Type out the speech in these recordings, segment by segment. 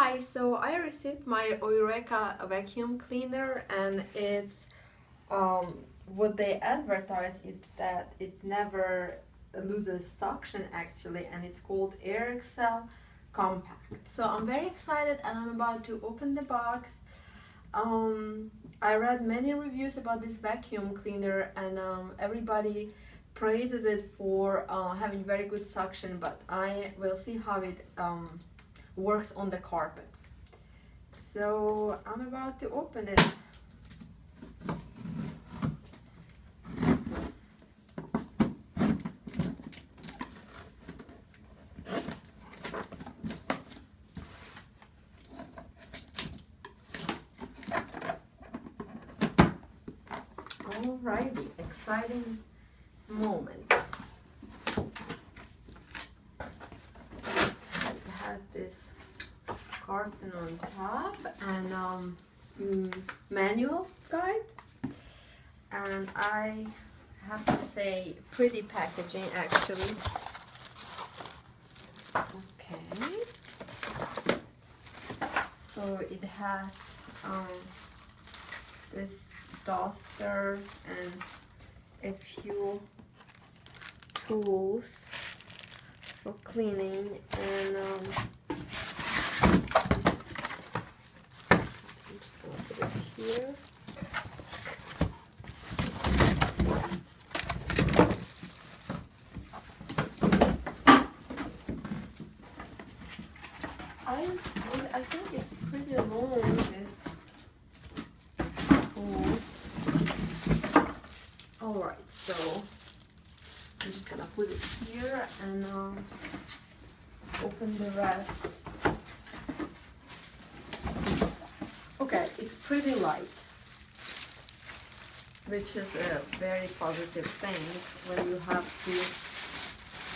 Hi, so I received my Eureka vacuum cleaner, and it's what they advertise is that it never loses suction actually, and it's called Eureka Compact. So I'm very excited and I'm about to open the box. I read many reviews about this vacuum cleaner, and everybody praises it for having very good suction, but I will see how it works on the carpet. So I'm about to open it. Alrighty, exciting moment. It has this carton on top and manual guide, and I have to say pretty packaging actually. Okay, so it has this duster and a few tools for cleaning, and I'm just gonna put it here. I think it's pretty long, this tools. Alright, so I'm just gonna put it here and open the rest. Okay, it's pretty light, which is a very positive thing when you have to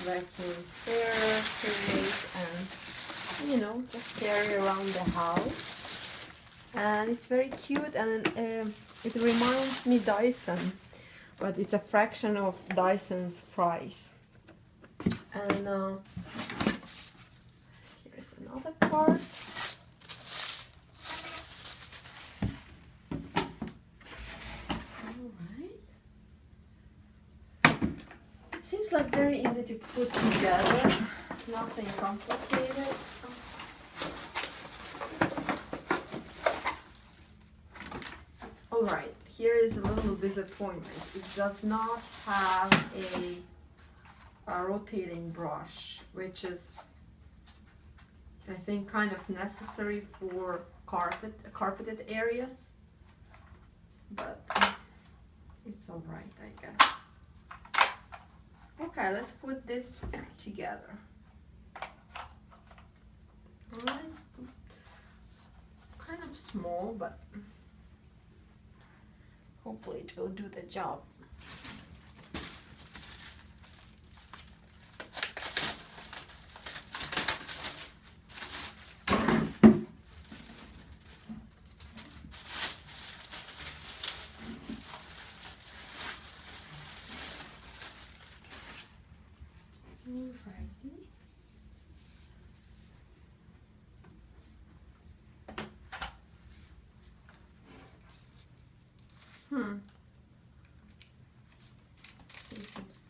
vacuum staircase and, you know, just carry around the house. And it's very cute, and it reminds me Dyson, but it's a fraction of Dyson's price. And here's another part. Alright. Seems like very easy to put together, nothing complicated. Alright, here is a little disappointment. It does not have a rotating brush, which is, I think, kind of necessary for carpeted areas, but it's alright, I guess. Okay, let's put this together. Alright, it's kind of small, but hopefully it will do the job. Alrighty.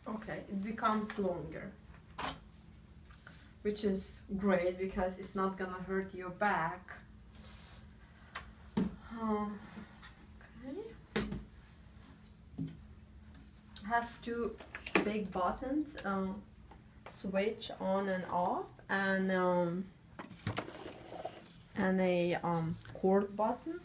Okay, it becomes longer, which is great because it's not gonna hurt your back. Okay. Has two big buttons, switch on and off, and a cord button.